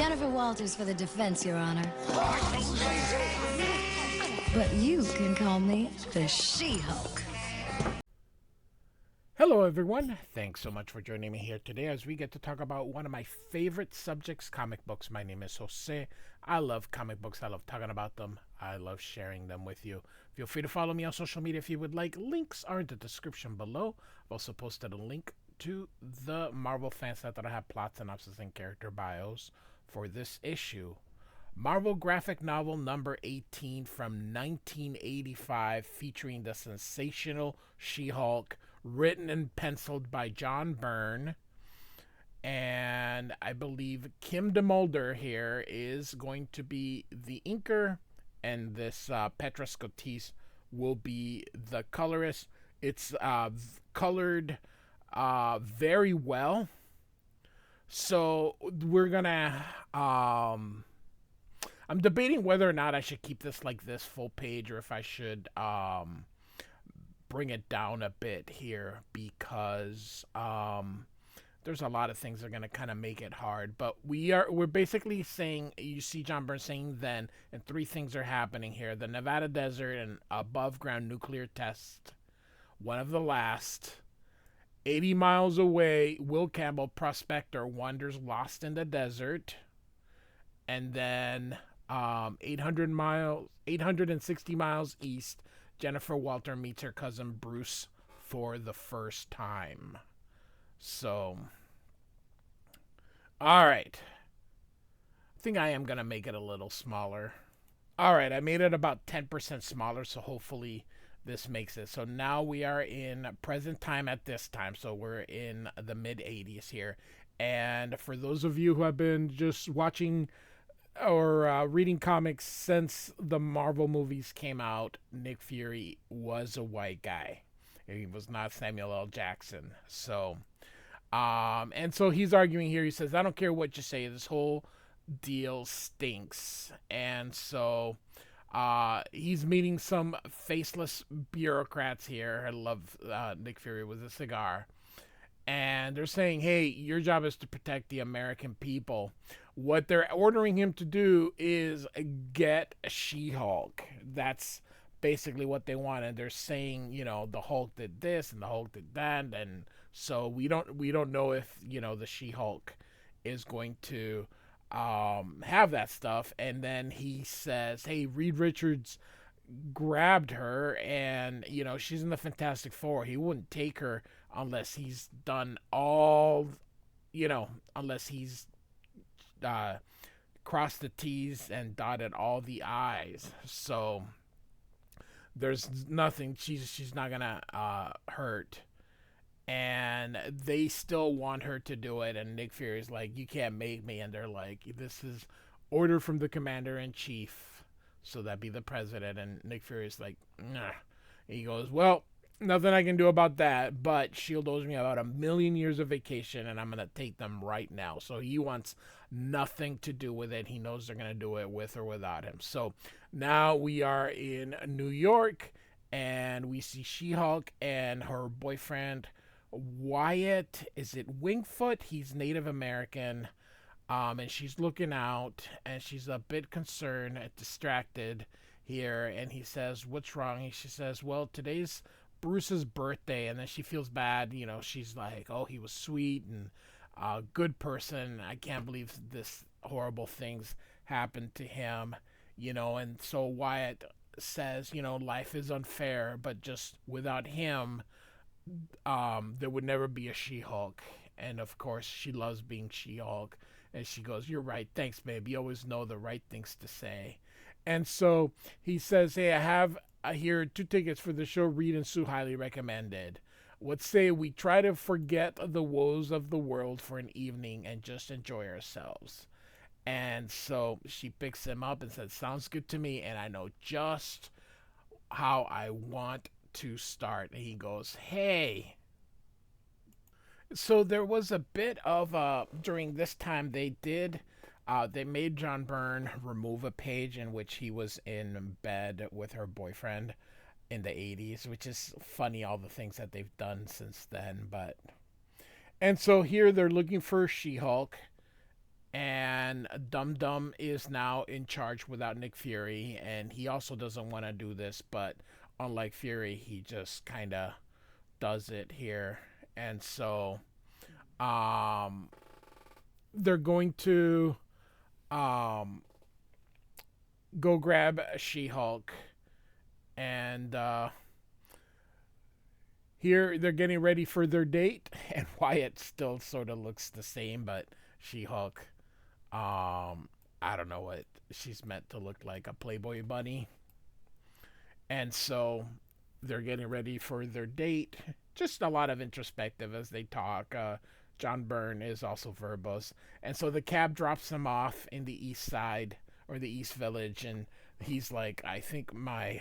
Jennifer Walters for the defense, Your Honor. But you can call me the She-Hulk. Hello, everyone. Thanks so much for joining me here today as we get to talk about one of my favorite subjects, comic books. My name is Jose. I love comic books. I love talking about them. I love sharing them with you. Feel free to follow me on social media if you would like. Links are in the description below. I've also posted a link to the Marvel fan site that I have plot synopsis and character bios for this issue. Marvel graphic novel number 18 from 1985 featuring the sensational She-Hulk, written and penciled by John Byrne. And I believe Kim DeMulder here is going to be the inker, and this Petra Scotise will be the colorist. It's colored very well. So we're gonna I'm debating whether or not I should keep this like this full page or if I should bring it down a bit here, because there's a lot of things that are going to kind of make it hard. But we're basically saying, you see John Byrne saying then, and three things are happening here: the Nevada desert, and above ground nuclear test, one of the last. 80 miles away, Will Campbell, prospector, wanders lost in the desert. And then 860 miles east, Jennifer Walter meets her cousin Bruce for the first time. So, all right. I think I am going to make it a little smaller. All right, I made it about 10% smaller, so hopefully this makes it. So now we are in present time at this time. So we're in the mid-80s here. And for those of you who have been just watching or reading comics since the Marvel movies came out, Nick Fury was a white guy. He was not Samuel L. Jackson. So, and so he's arguing here. He says, I don't care what you say. This whole deal stinks. And so he's meeting some faceless bureaucrats here. I love Nick Fury with a cigar. And they're saying, hey, your job is to protect the American people. What they're ordering him to do is get a She-Hulk. That's basically what they want. And they're saying, you know, the Hulk did this and the Hulk did that. And so we don't know if, you know, the She-Hulk is going to have that stuff. And then he says, hey, Reed Richards grabbed her, and you know, she's in the Fantastic Four. He wouldn't take her unless he's done all, you know, unless he's crossed the T's and dotted all the I's. So there's nothing, she's not gonna hurt. And they still want her to do it, and Nick Fury's like, you can't make me. And they're like, this is order from the commander-in-chief, so that'd be the president. And Nick Fury's like, nah. He goes, well, nothing I can do about that, but S.H.I.E.L.D. owes me about 1,000,000 years of vacation, and I'm going to take them right now. So he wants nothing to do with it. He knows they're going to do it with or without him. So now we are in New York, and we see She-Hulk and her boyfriend, Wyatt. Is it Wingfoot? He's Native American. And she's looking out, and she's a bit concerned, distracted here. And he says, what's wrong? And she says, well, today's Bruce's birthday. And then she feels bad. You know, she's like, oh, he was sweet and a good person. I can't believe this horrible things happened to him, you know. And so Wyatt says, you know, life is unfair, but just without him, there would never be a She-Hulk. And of course, she loves being She-Hulk. And she goes, you're right. Thanks, babe. You always know the right things to say. And so he says, hey, I have here 2 tickets for the show Reed and Sue highly recommended. What say we try to forget the woes of the world for an evening and just enjoy ourselves? And so she picks him up and says, sounds good to me. And I know just how I want to start. And he goes, hey. So there was a bit of during this time they made John Byrne remove a page in which he was in bed with her boyfriend in the 80s, which is funny, all the things that they've done since then. And so here they're looking for She-Hulk, and and Dum Dum is now in charge without Nick Fury, and he also doesn't want to do this, but unlike Fury, he just kind of does it here. And so um, they're going to um, go grab She-Hulk, and here they're getting ready for their date, and Wyatt still sort of looks the same, but She-Hulk, I don't know what she's meant to look like, a Playboy bunny. And so they're getting ready for their date. Just a lot of introspective as they talk. John Byrne is also verbose. And so the cab drops him off in the east side or the east village. And he's like, I think my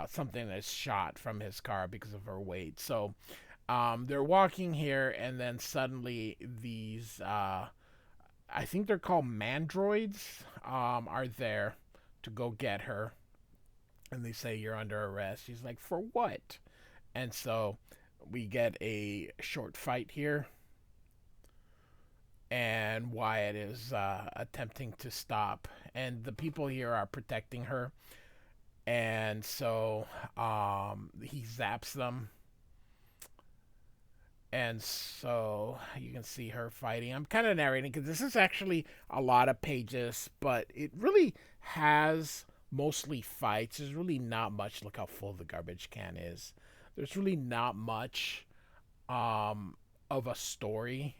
something is shot from his car because of her weight. So they're walking here, and then suddenly these, I think they're called mandroids, are there to go get her. And they say, you're under arrest. She's like, for what? And so we get a short fight here. And Wyatt is attempting to stop. And the people here are protecting her. And so he zaps them. And so you can see her fighting. I'm kind of narrating because this is actually a lot of pages, but it really has mostly fights. There's really not much. Look how full the garbage can is. There's really not much of a story.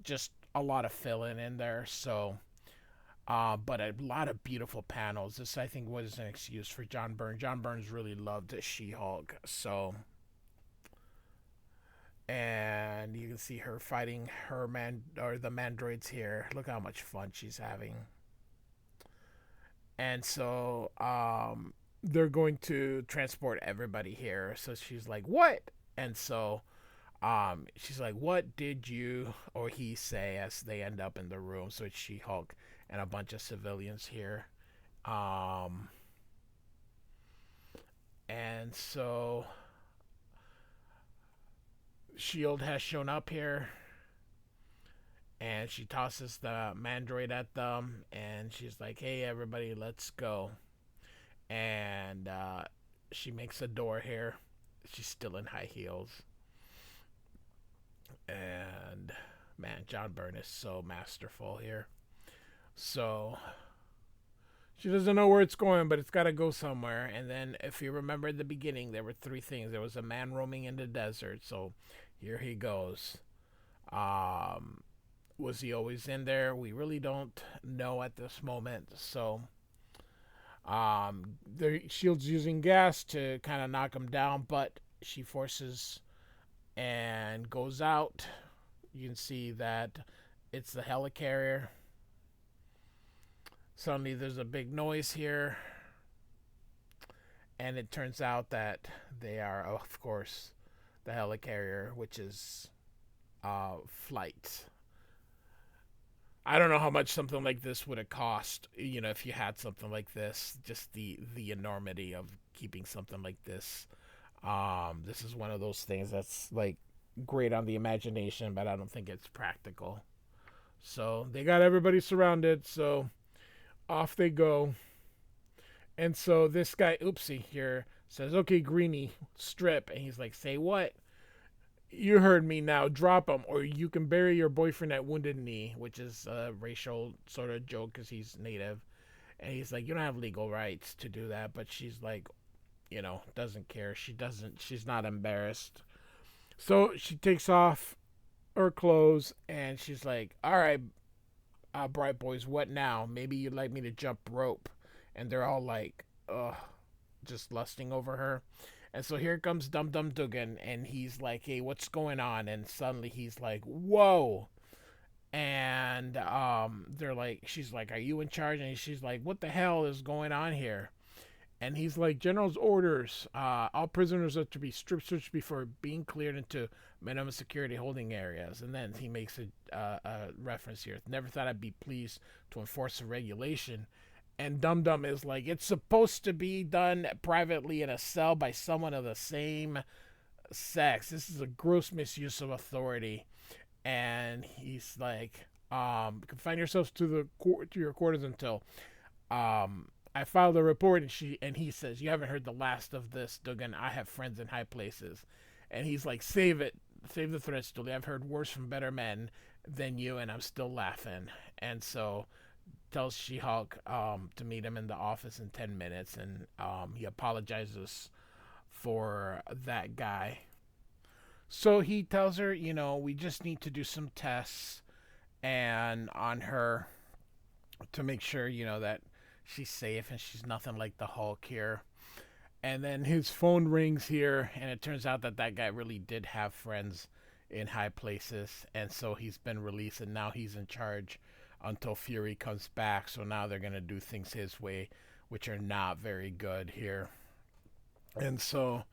Just a lot of fill-in in there. So, but a lot of beautiful panels. This, I think, was an excuse for John Byrne. John Byrne's really loved She-Hulk. So, and you can see her fighting her the mandroids here. Look how much fun she's having. And so they're going to transport everybody here. So she's like, what? And so she's like, what did you or he say, as they end up in the room? So it's She-Hulk and a bunch of civilians here. And so Shield has shown up here, and she tosses the mandroid at them, and she's like, hey, everybody, let's go. And she makes a door here. She's still in high heels. And, man, John Byrne is so masterful here. So she doesn't know where it's going, but it's got to go somewhere. And then, if you remember at the beginning, there were three things. There was a man roaming in the desert. So here he goes. Was he always in there? We really don't know at this moment. So the Shield's using gas to kind of knock him down, but she forces and goes out. You can see that it's the helicarrier. Suddenly there's a big noise here, and it turns out that they are, of course, the helicarrier, which is flight. I don't know how much something like this would have cost, if you had something like this, just the enormity of keeping something like this. This is one of those things that's like great on the imagination, but I don't think it's practical. So they got everybody surrounded, so off they go. And so this guy, Oopsie, here says, okay, Greenie, strip. And he's like, say what? You heard me now. Drop him, or you can bury your boyfriend at Wounded Knee, which is a racial sort of joke because he's native. And he's like, you don't have legal rights to do that. But she's like, doesn't care. She's not embarrassed. So she takes off her clothes, and she's like, all right, bright boys, what now? Maybe you'd like me to jump rope. And they're all like, ugh, just lusting over her. And so here comes Dum Dum Dugan, and he's like, hey, what's going on? And suddenly he's like, whoa. And they're like, she's like, are you in charge? And she's like, what the hell is going on here? And he's like, General's orders. All prisoners are to be strip searched before being cleared into minimum security holding areas. And then he makes a reference here. Never thought I'd be pleased to enforce a regulation. And Dum Dum is like, it's supposed to be done privately in a cell by someone of the same sex. This is a gross misuse of authority. And he's like, Confine yourselves to to your quarters until I filed a report, and he says, you haven't heard the last of this, Duggan. I have friends in high places. And he's like, save it. Save the threats, Dooley. I've heard worse from better men than you, and I'm still laughing. And so tells She-Hulk to meet him in the office in 10 minutes, and he apologizes for that guy. So he tells her, we just need to do some tests and on her to make sure, that she's safe and she's nothing like the Hulk here. And then his phone rings here, and it turns out that that guy really did have friends in high places, and so he's been released, and now he's in charge until Fury comes back. So now they're gonna do things his way, which are not very good here. And so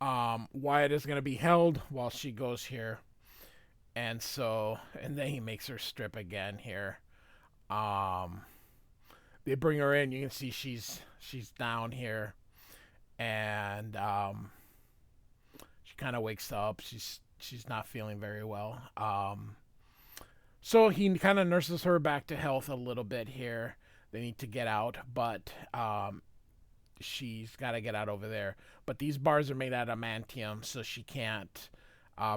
Wyatt is gonna be held while she goes here, and then he makes her strip again here. Um, they bring her in. You can see she's down here, and she kind of wakes up. She's not feeling very well. So he kind of nurses her back to health a little bit here. They need to get out, but she's got to get out over there. But these bars are made out of mantium, so she can't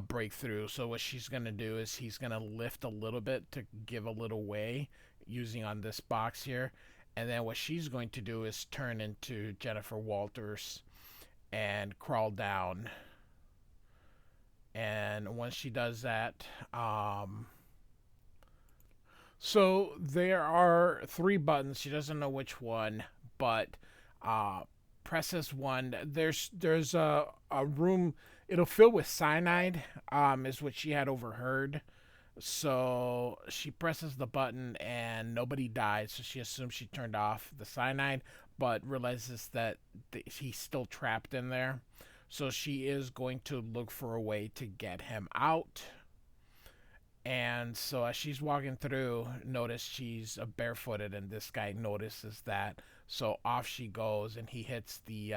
break through. So what she's gonna do is he's gonna lift a little bit to give a little way using on this box here, and then what she's going to do is turn into Jennifer Walters and crawl down. And once she does that, so there are three buttons. She doesn't know which one, but uh, presses one. There's a room. It'll fill with cyanide. Is what she had overheard. So she presses the button and nobody dies. So she assumes she turned off the cyanide, but realizes that he's still trapped in there. So she is going to look for a way to get him out. And so as she's walking through, notice she's barefooted, and this guy notices that. So off she goes, and he hits the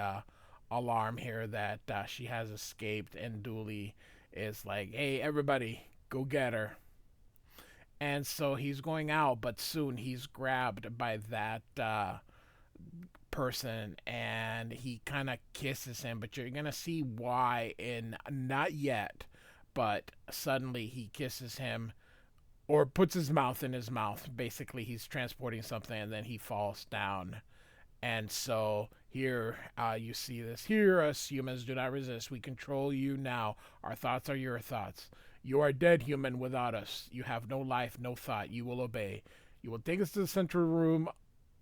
alarm here that she has escaped, and Dooley is like, "Hey, everybody, go get her." And so he's going out, but soon he's grabbed by that person, and he kind of kisses him. But you're gonna see why in not yet, but suddenly he kisses him or puts his mouth in his mouth. Basically, he's transporting something, and then he falls down. And so here you see this. Hear us, humans, do not resist. We control you now. Our thoughts are your thoughts. You are dead, human, without us. You have no life, no thought. You will obey. You will take us to the central room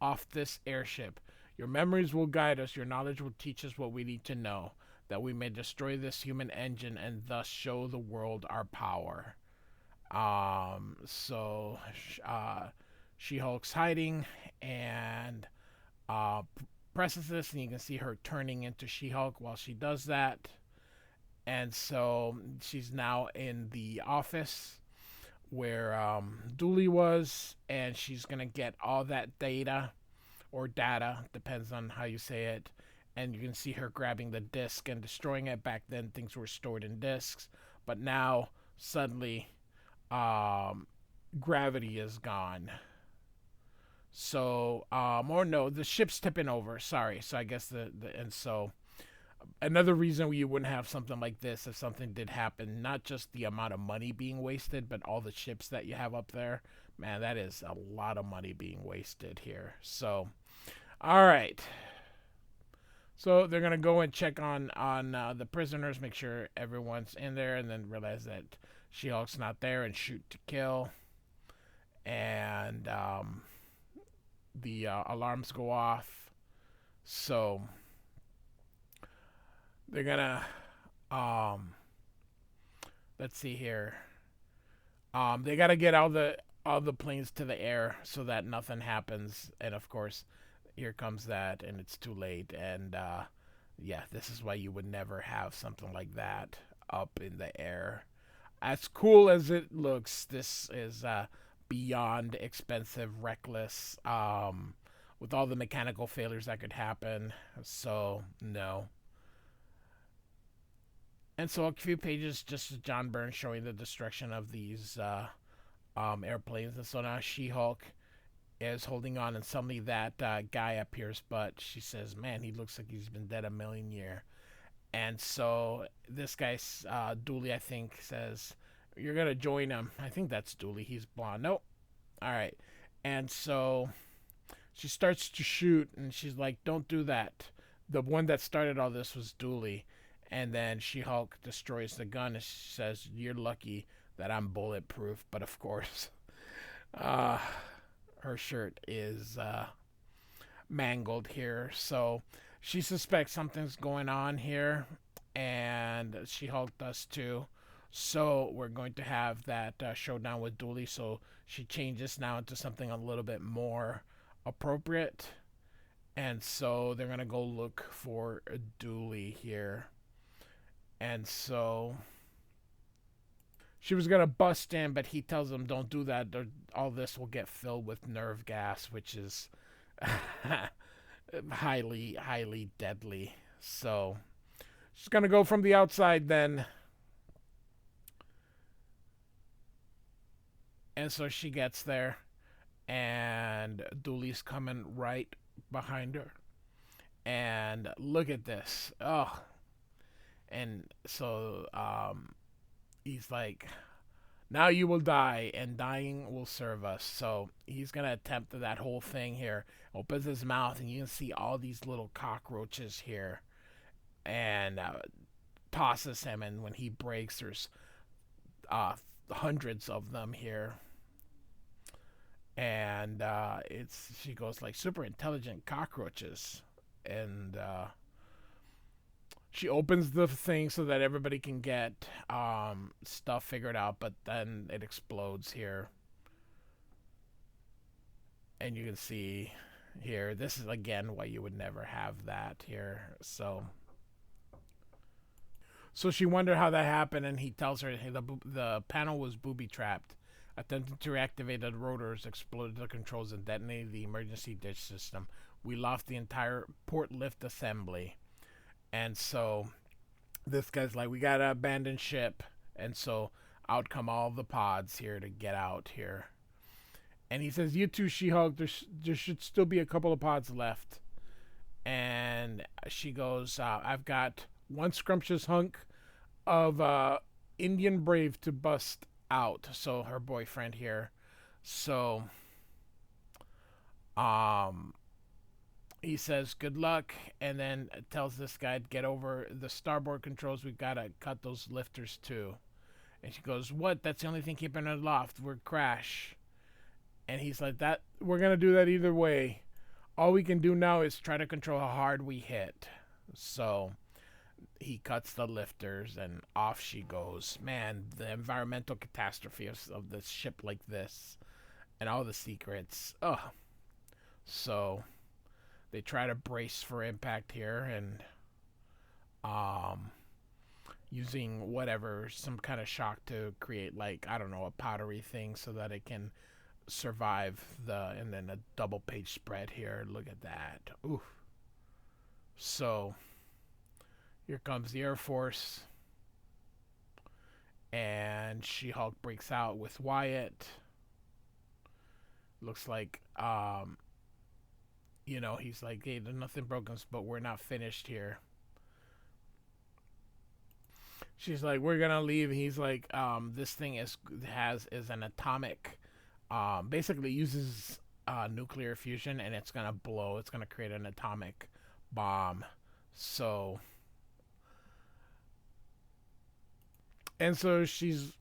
off this airship. Your memories will guide us. Your knowledge will teach us what we need to know, that we may destroy this human engine and thus show the world our power. So She-Hulk's hiding and presses this, and you can see her turning into She-Hulk while she does that. And so she's now in the office where Dooley was, and she's gonna get all that data or data, depends on how you say it. And you can see her grabbing the disc and destroying it. Back then, things were stored in discs, but now suddenly, gravity is gone. So, or no, the ship's tipping over. Sorry. So I guess and so another reason you wouldn't have something like this if something did happen, not just the amount of money being wasted, but all the ships that you have up there. Man, that is a lot of money being wasted here. So, all right. So they're gonna go and check on the prisoners, make sure everyone's in there, and then realize that She-Hulk's not there, and shoot to kill. And the alarms go off. So they're gonna let's see here. They gotta get all the planes to the air so that nothing happens. And of course, here comes that, and it's too late. And yeah, this is why you would never have something like that up in the air. As cool as it looks, this is beyond expensive, reckless, with all the mechanical failures that could happen. So no. And so a few pages just John Byrne showing the destruction of these airplanes. And so now She-Hulk is holding on, and suddenly that guy appears, but she says, man, he looks like he's been dead a million years. And so this guy, Dooley, I think, says, you're going to join him. I think that's Dooley. He's blonde. Nope. All right. And so she starts to shoot, and she's like, don't do that. The one that started all this was Dooley. And then She-Hulk destroys the gun, and she says, you're lucky that I'm bulletproof. But of course, uh, her shirt is mangled here. So she suspects something's going on here, and She-Hulk does too. So we're going to have that showdown with Dooley. So she changes now into something a little bit more appropriate. And so they're going to go look for Dooley here. And so she was going to bust in, but he tells them, don't do that. All this will get filled with nerve gas, which is highly, highly deadly. So she's going to go from the outside then. And so she gets there, and Dooley's coming right behind her. And look at this. Oh. And so he's like, now you will die, and dying will serve us. So he's going to attempt that whole thing here. Opens his mouth, and you can see all these little cockroaches here. And tosses him, and when he breaks, there's hundreds of them here. And she goes like super intelligent cockroaches. And she opens the thing so that everybody can get stuff figured out, but then it explodes here. And you can see here, this is again why you would never have that here. So she wondered how that happened, and he tells her, hey, the panel was booby trapped. Attempting to reactivate the rotors, exploded the controls, and detonated the emergency ditch system. We lost the entire port lift assembly. And so this guy's like, we gotta abandon ship. And so out come all the pods here to get out here. And he says, you too, She-Hulk, there should still be a couple of pods left. And she goes, I've got one scrumptious hunk of Indian Brave to bust out. So her boyfriend here. So he says good luck, and then tells this guy to get over the starboard controls. We've got to cut those lifters too. And she goes, what? That's the only thing keeping it aloft. We're crash. And he's like, that we're gonna do that either way. All we can do now is try to control how hard we hit. So he cuts the lifters, and off she goes. Man, the environmental catastrophe of this ship like this, and all the secrets. Ugh. So they try to brace for impact here, and using whatever, some kind of shock to create, like, I don't know, a powdery thing so that it can survive and then a double page spread here. Look at that. Ooh. So here comes the Air Force, and She-Hulk breaks out with Wyatt. Looks like he's like, hey, there's nothing broken, but we're not finished here. She's like, we're gonna leave. He's like, this thing is an atomic, basically uses nuclear fusion, and it's gonna blow. It's gonna create an atomic bomb. So, and so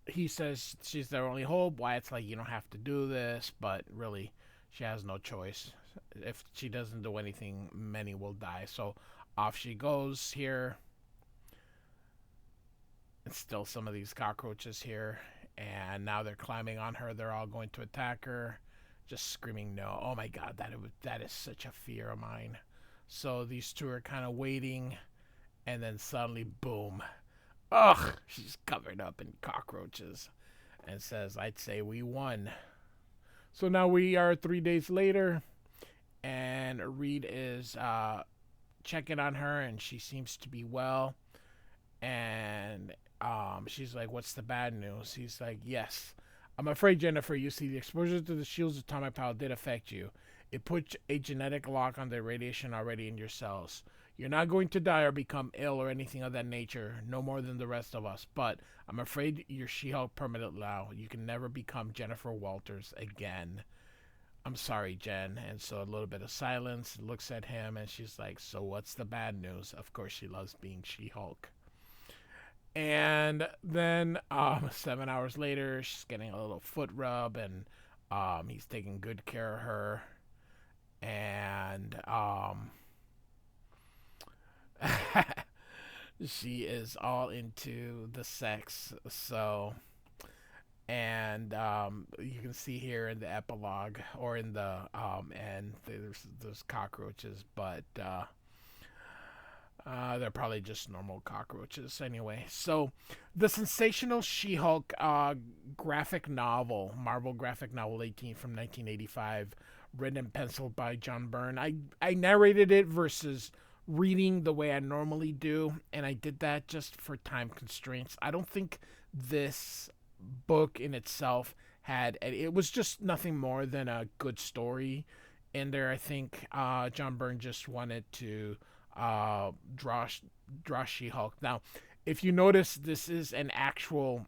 he says she's their only hope. Wyatt's like, you don't have to do this, but really, she has no choice. If she doesn't do anything, many will die. So off she goes here. And still some of these cockroaches here. And now they're climbing on her. They're all going to attack her. Just screaming no. Oh my god, that is such a fear of mine. So these two are kind of waiting. And then suddenly, boom. Ugh, she's covered up in cockroaches. And says, I'd say we won. So now we are 3 days later. And Reed is checking on her, and she seems to be well. And she's like, what's the bad news? He's like, yes, I'm afraid, Jennifer, you see, the exposure to the shield's atomic power did affect you. It put a genetic lock on the radiation already in your cells. You're not going to die or become ill or anything of that nature, no more than the rest of us, but I'm afraid you're She-Hulk permanent now. You can never become Jennifer Walters again. I'm sorry, Jen. And so a little bit of silence, looks at him, and she's like, so what's the bad news? Of course, she loves being She-Hulk. And then 7 hours later, she's getting a little foot rub, and he's taking good care of her. And she is all into the sex. So, and you can see here in the epilogue or in the end, there's cockroaches, but they're probably just normal cockroaches anyway. So, the Sensational She-Hulk graphic novel, Marvel graphic novel 18 from 1985, written and penciled by John Byrne. I narrated it versus reading the way I normally do, and I did that just for time constraints. I don't think this book in itself it was just nothing more than a good story in there. I think John Byrne just wanted to draw She-Hulk. Now, if you notice, this is an actual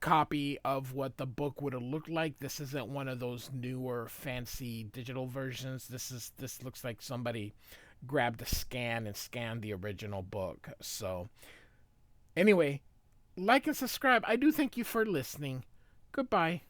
copy of what the book would have looked like. This isn't one of those newer fancy digital versions. This looks like somebody grabbed a scan and scanned the original book. So anyway, like and subscribe. I do thank you for listening. Goodbye.